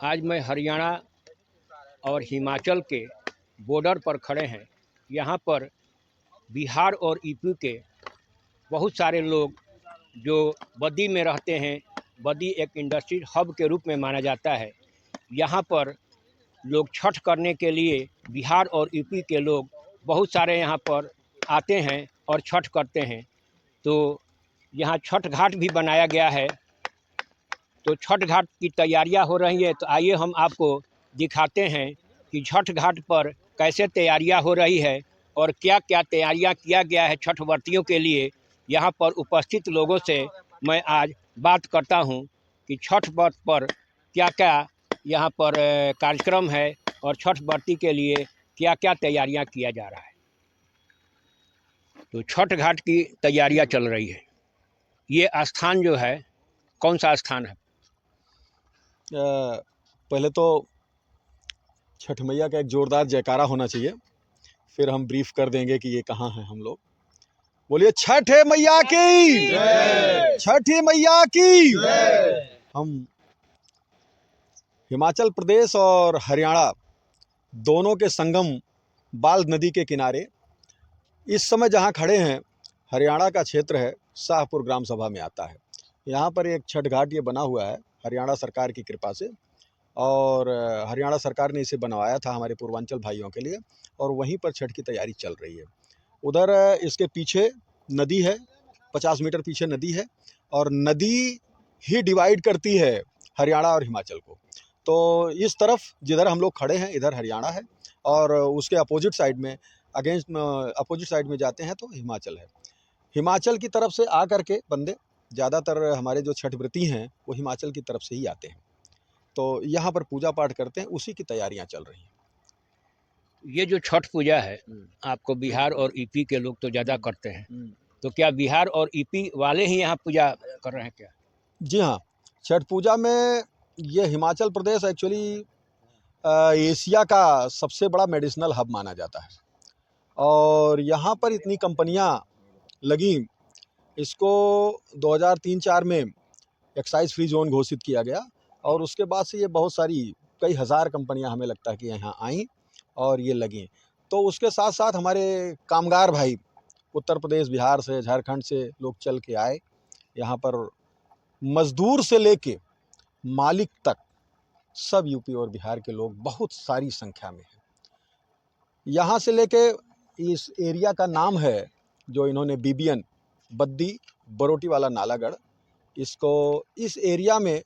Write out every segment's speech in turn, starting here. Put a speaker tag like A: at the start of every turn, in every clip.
A: आज मैं हरियाणा और हिमाचल के बॉर्डर पर खड़े हैं। यहाँ पर बिहार और यूपी के बहुत सारे लोग जो बद्दी में रहते हैं। बद्दी एक इंडस्ट्री हब के रूप में माना जाता है। यहाँ पर लोग छठ करने के लिए बिहार और यूपी के लोग बहुत सारे यहाँ पर आते हैं और छठ करते हैं। तो यहाँ छठ घाट भी बनाया गया है। तो छठ घाट की तैयारियां हो रही है। तो आइए हम आपको दिखाते हैं कि छठ घाट पर कैसे तैयारियां हो रही है और क्या क्या तैयारियां किया गया है छठ व्रतियों के लिए। यहाँ पर उपस्थित लोगों से मैं आज बात करता हूँ कि छठ व्रत पर क्या क्या यहाँ पर कार्यक्रम है और छठ व्रती के लिए क्या क्या तैयारियां किया जा रहा है। तो छठ घाट की तैयारियां चल रही है। ये स्थान जो है कौन सा स्थान है?
B: पहले तो छठ मैया का एक जोरदार जयकारा होना चाहिए, फिर हम ब्रीफ कर देंगे कि ये कहाँ है हम लोग। बोलिए छठ मैया की जय, छठी मैया की जय। हम हिमाचल प्रदेश और हरियाणा दोनों के संगम बाल नदी के किनारे इस समय जहाँ खड़े हैं, हरियाणा का क्षेत्र है, शाहपुर ग्राम सभा में आता है। यहाँ पर एक छठ घाट ये बना हुआ है हरियाणा सरकार की कृपा से, और हरियाणा सरकार ने इसे बनवाया था हमारे पूर्वांचल भाइयों के लिए, और वहीं पर छठ की तैयारी चल रही है। उधर इसके पीछे नदी है, 50 मीटर पीछे नदी है, और नदी ही डिवाइड करती है हरियाणा और हिमाचल को। तो इस तरफ जिधर हम लोग खड़े हैं इधर हरियाणा है, और उसके अपोजिट साइड में अपोजिट साइड में जाते हैं तो हिमाचल है। हिमाचल की तरफ से आकर के बंदे ज़्यादातर हमारे जो छठ व्रती हैं वो हिमाचल की तरफ से ही आते हैं, तो यहाँ पर पूजा पाठ करते हैं, उसी की तैयारियां चल रही हैं।
A: ये जो छठ पूजा है आपको बिहार और यूपी के लोग तो ज़्यादा करते हैं, तो क्या बिहार और यूपी वाले ही यहाँ पूजा कर रहे हैं क्या?
B: जी हाँ, छठ पूजा में ये हिमाचल प्रदेश एक्चुअली एशिया का सबसे बड़ा मेडिसिनल हब माना जाता है, और यहाँ पर इतनी कंपनियाँ लगी, इसको 2003-4 में एक्साइज फ्री जोन घोषित किया गया, और उसके बाद से ये बहुत सारी कई हज़ार कंपनियां हमें लगता है कि यहाँ आई और ये लगी। तो उसके साथ साथ हमारे कामगार भाई उत्तर प्रदेश, बिहार से, झारखंड से लोग चल के आए यहाँ पर। मजदूर से लेके मालिक तक सब यूपी और बिहार के लोग बहुत सारी संख्या में हैं। यहाँ से लेके इस एरिया का नाम है जो इन्होंने बीबीएन, बद्दी बरोटी वाला नालागढ़, इसको इस एरिया में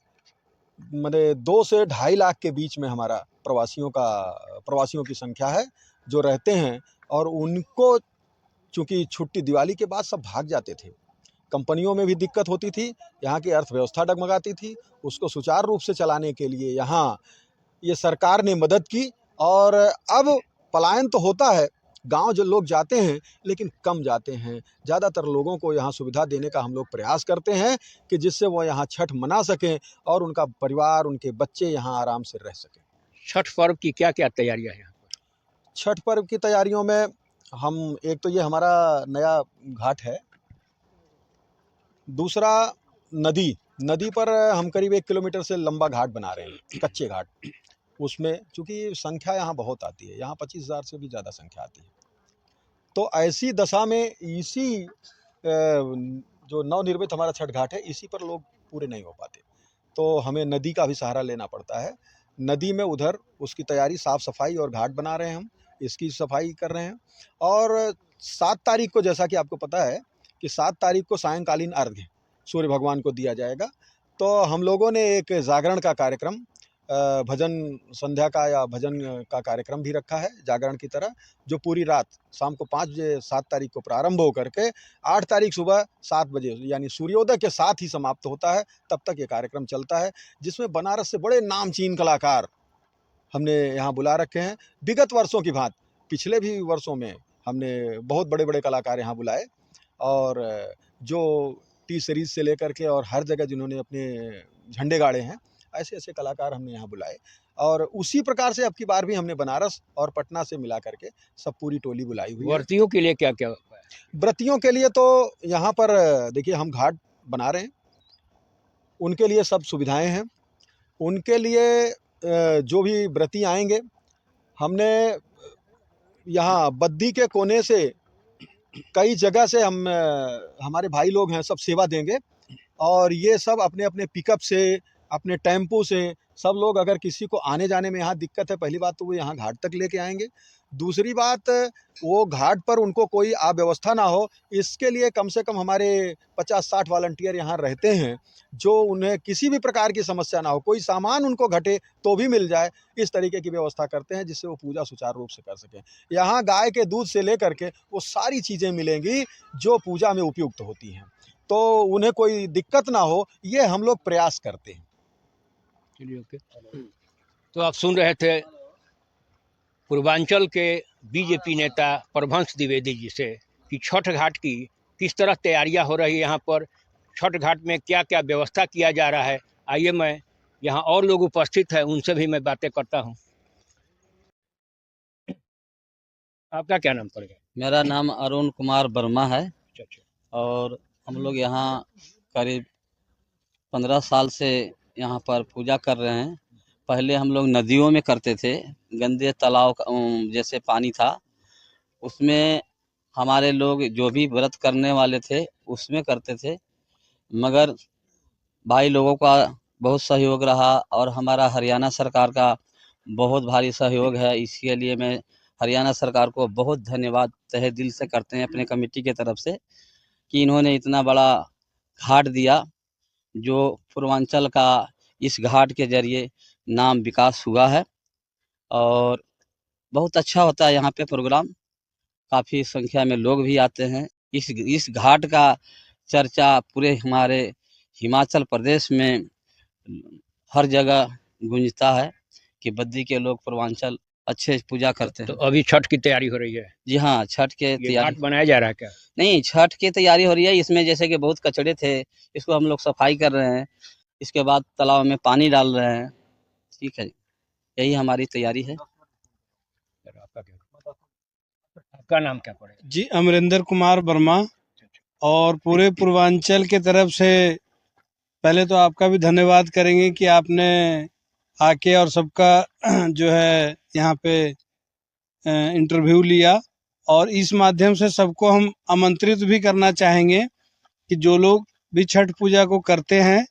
B: मतलब 2 से 2.5 लाख के बीच में हमारा प्रवासियों की संख्या है जो रहते हैं। और उनको चूँकि छुट्टी दिवाली के बाद सब भाग जाते थे, कंपनियों में भी दिक्कत होती थी, यहाँ की अर्थव्यवस्था डगमगाती थी, उसको सुचारू रूप से चलाने के लिए यहाँ ये सरकार ने मदद की। और अब पलायन तो होता है, गांव जो लोग जाते हैं लेकिन कम जाते हैं। ज़्यादातर लोगों को यहाँ सुविधा देने का हम लोग प्रयास करते हैं कि जिससे वो यहाँ छठ मना सकें और उनका परिवार, उनके बच्चे यहाँ आराम से रह सकें।
A: छठ पर्व की क्या क्या तैयारियां हैं?
B: छठ पर्व की तैयारियों में हम, एक तो ये हमारा नया घाट है, दूसरा नदी पर हम करीब 1 किलोमीटर से लंबा घाट बना रहे हैं, कच्चे घाट। उसमें चूँकि संख्या यहाँ बहुत आती है, यहाँ 25,000 से भी ज़्यादा संख्या आती है, तो ऐसी दशा में इसी जो नवनिर्मित हमारा छठ घाट है, इसी पर लोग पूरे नहीं हो पाते, तो हमें नदी का भी सहारा लेना पड़ता है। नदी में उधर उसकी तैयारी, साफ़ सफाई और घाट बना रहे हैं हम, इसकी सफाई कर रहे हैं। और 7 तारीख को, जैसा कि आपको पता है कि 7 तारीख को सायंकालीन अर्घ्य सूर्य भगवान को दिया जाएगा, तो हम लोगों ने एक जागरण का कार्यक्रम, भजन संध्या का या भजन का कार्यक्रम भी रखा है जागरण की तरह, जो पूरी रात शाम को 5 बजे 7 तारीख को प्रारंभ होकर के 8 तारीख सुबह 7 बजे यानी सूर्योदय के साथ ही समाप्त होता है। तब तक ये कार्यक्रम चलता है, जिसमें बनारस से बड़े नामचीन कलाकार हमने यहाँ बुला रखे हैं। विगत वर्षों की भांति पिछले भी वर्षों में हमने बहुत बड़े बड़े कलाकार यहाँ बुलाए, और जो टी सीरीज़ से लेकर के और हर जगह जिन्होंने अपने झंडे गाड़े हैं, ऐसे ऐसे कलाकार हमने यहाँ बुलाए। और उसी प्रकार से अब की बार भी हमने बनारस और पटना से मिला करके सब पूरी टोली बुलाई हुई है।
A: व्रतियों के लिए क्या क्या?
B: व्रतियों के लिए तो यहाँ पर देखिए हम घाट बना रहे हैं, उनके लिए सब सुविधाएं हैं। उनके लिए जो भी व्रती आएंगे, हमने यहाँ बद्दी के कोने से कई जगह से हम हमारे भाई लोग हैं, सब सेवा देंगे। और ये सब अपने अपने पिकअप से, अपने टेम्पो से, सब लोग अगर किसी को आने जाने में यहाँ दिक्कत है, पहली बात तो वो यहाँ घाट तक लेके आएंगे। दूसरी बात, वो घाट पर उनको कोई अव्यवस्था ना हो, इसके लिए कम से कम हमारे 50-60 वॉलंटियर यहाँ रहते हैं, जो उन्हें किसी भी प्रकार की समस्या ना हो, कोई सामान उनको घटे तो भी मिल जाए, इस तरीके की व्यवस्था करते हैं, जिससे वो पूजा सुचारू रूप से कर सकें। यहाँ गाय के दूध से लेकर के वो सारी चीज़ें मिलेंगी जो पूजा में उपयुक्त होती हैं, तो उन्हें कोई दिक्कत ना हो, ये हम लोग प्रयास करते हैं।
A: चलिए, ओके। तो आप सुन रहे थे पूर्वांचल के बीजेपी नेता प्रभंस द्विवेदी जी से कि छठ घाट की किस तरह तैयारियां हो रही है, यहाँ पर छठ घाट में क्या क्या व्यवस्था किया जा रहा है। आइए, मैं यहाँ और लोग उपस्थित हैं, उनसे भी मैं बातें करता हूँ। आपका क्या नाम पड़ेगा?
C: मेरा नाम अरुण कुमार वर्मा है
A: अच्छा।
C: और हम लोग यहाँ करीब 15 साल से यहाँ पर पूजा कर रहे हैं। पहले हम लोग नदियों में करते थे, गंदे तालाब जैसे पानी था, उसमें हमारे लोग जो भी व्रत करने वाले थे उसमें करते थे, मगर भाई लोगों का बहुत सहयोग रहा और हमारा हरियाणा सरकार का बहुत भारी सहयोग है। इसके लिए मैं हरियाणा सरकार को बहुत धन्यवाद तहे दिल से करते हैं अपने कमेटी के तरफ से कि इन्होंने इतना बड़ा घाट दिया, जो पूर्वांचल का इस घाट के जरिए नाम विकास हुआ है और बहुत अच्छा होता है यहाँ पे प्रोग्राम। काफ़ी संख्या में लोग भी आते हैं। इस घाट का चर्चा पूरे हमारे हिमाचल प्रदेश में हर जगह गूंजता है कि बद्दी के लोग पूर्वांचल अच्छे पूजा करते हैं।
A: तो अभी छठ की तैयारी हो रही है?
C: जी हाँ, छठ के
A: ये
C: तैयारी
A: घाट बनाया जा रहा है क्या?
C: नहीं, छठ की तैयारी हो रही है। इसमें जैसे कि बहुत कचड़े थे, इसको हम लोग सफाई कर रहे हैं, इसके बाद तालाब में पानी डाल रहे हैं। ठीक है, यही हमारी तैयारी है।
A: आपका नाम क्या पड़ेगा?
D: जी, अमरिंदर कुमार वर्मा। और पूरे पूर्वांचल के तरफ से पहले तो आपका भी धन्यवाद करेंगे कि आपने आके और सबका जो है यहाँ पे इंटरव्यू लिया, और इस माध्यम से सबको हम आमंत्रित भी करना चाहेंगे कि जो लोग भी छठ पूजा को करते हैं,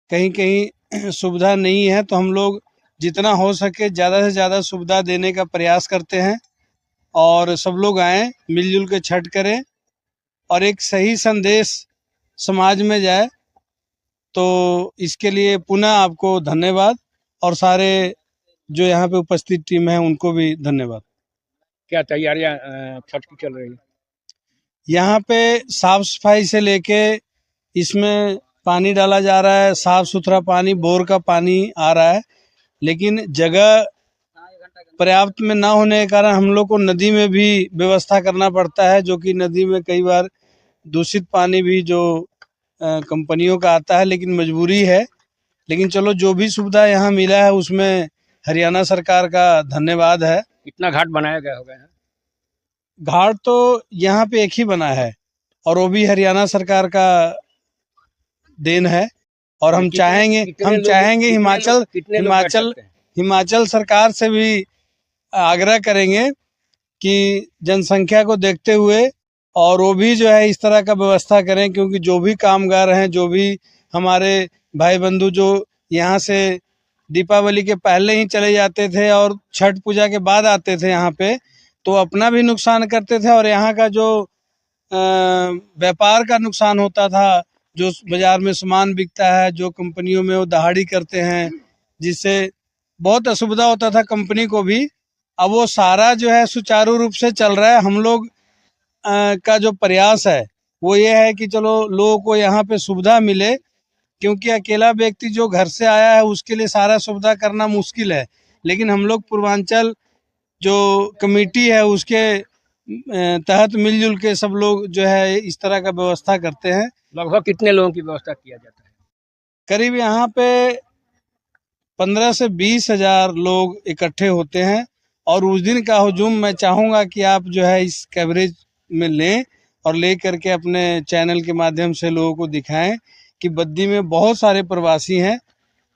D: कहीं कहीं सुविधा नहीं है, तो हम लोग जितना हो सके ज़्यादा से ज़्यादा सुविधा देने का प्रयास करते हैं और सब लोग आएँ, मिलजुल के छठ करें और एक सही संदेश समाज में जाए। तो इसके लिए पुनः आपको धन्यवाद और सारे जो यहाँ पे उपस्थित टीम है उनको भी धन्यवाद।
A: क्या तैयारियां छठ की चल रही है?
D: यहाँ पे साफ सफाई से लेके इसमें पानी डाला जा रहा है, साफ सुथरा पानी, बोर का पानी आ रहा है, लेकिन जगह पर्याप्त में ना होने के कारण हम लोग को नदी में भी व्यवस्था करना पड़ता है, जो कि नदी में कई बार दूषित पानी भी जो कंपनियों का आता है, लेकिन मजबूरी है। लेकिन चलो, जो भी सुविधा यहाँ मिला है उसमें हरियाणा सरकार का धन्यवाद है।
A: इतना घाट बनाया गया होगा यहाँ?
D: घाट तो यहाँ पे एक ही बना है और वो भी हरियाणा सरकार का देन है, और हम चाहेंगे हिमाचल सरकार से भी आग्रह करेंगे कि जनसंख्या को देखते हुए और वो भी जो है इस तरह का व्यवस्था करें, क्योंकि जो भी कामगार हैं, जो भी हमारे भाई बंधु जो यहाँ से दीपावली के पहले ही चले जाते थे और छठ पूजा के बाद आते थे यहाँ पे, तो अपना भी नुकसान करते थे और यहाँ का जो व्यापार का नुकसान होता था, जो बाजार में सामान बिकता है, जो कंपनियों में वो दहाड़ी करते हैं, जिससे बहुत असुविधा होता था कंपनी को भी। अब वो सारा जो है सुचारू रूप से चल रहा है। हम लोग का जो प्रयास है वो ये है कि चलो लोगों को यहाँ पे सुविधा मिले, क्योंकि अकेला व्यक्ति जो घर से आया है उसके लिए सारा सुविधा करना मुश्किल है, लेकिन हम लोग पूर्वांचल जो कमेटी है उसके तहत मिलजुल के सब लोग जो है इस तरह का व्यवस्था करते हैं।
A: लगभग कितने लोगों की व्यवस्था किया जाता है?
D: करीब यहाँ पे 15 से 20 हजार लोग इकट्ठे होते हैं, और उस दिन का हुजूम मैं चाहूँगा कि आप जो है इस कवरेज में लें और ले करके अपने चैनल के माध्यम से लोगों को दिखाएं कि बद्दी में बहुत सारे प्रवासी हैं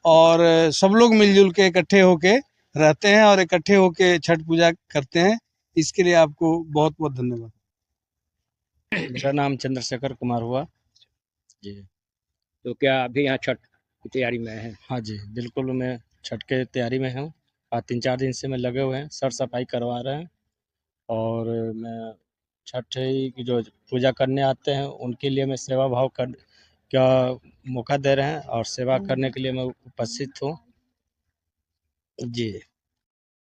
D: और सब लोग मिलजुल के इकट्ठे होके रहते हैं और इकट्ठे होके छठ पूजा करते हैं। इसके लिए आपको बहुत बहुत धन्यवाद।
E: मेरा नाम चंद्रशेखर कुमार हुआ जी।
A: तो क्या अभी यहाँ छठ की तैयारी में है?
E: हाँ जी, बिल्कुल मैं छठ के तैयारी में हूँ और 3-4 दिन से मैं लगे हुए हैं, सर सफाई करवा रहे हैं और मैं छठ की जो पूजा करने आते हैं उनके लिए मैं सेवा भाव कर का मौका दे रहे हैं और सेवा करने के लिए मैं उपस्थित हूँ जी।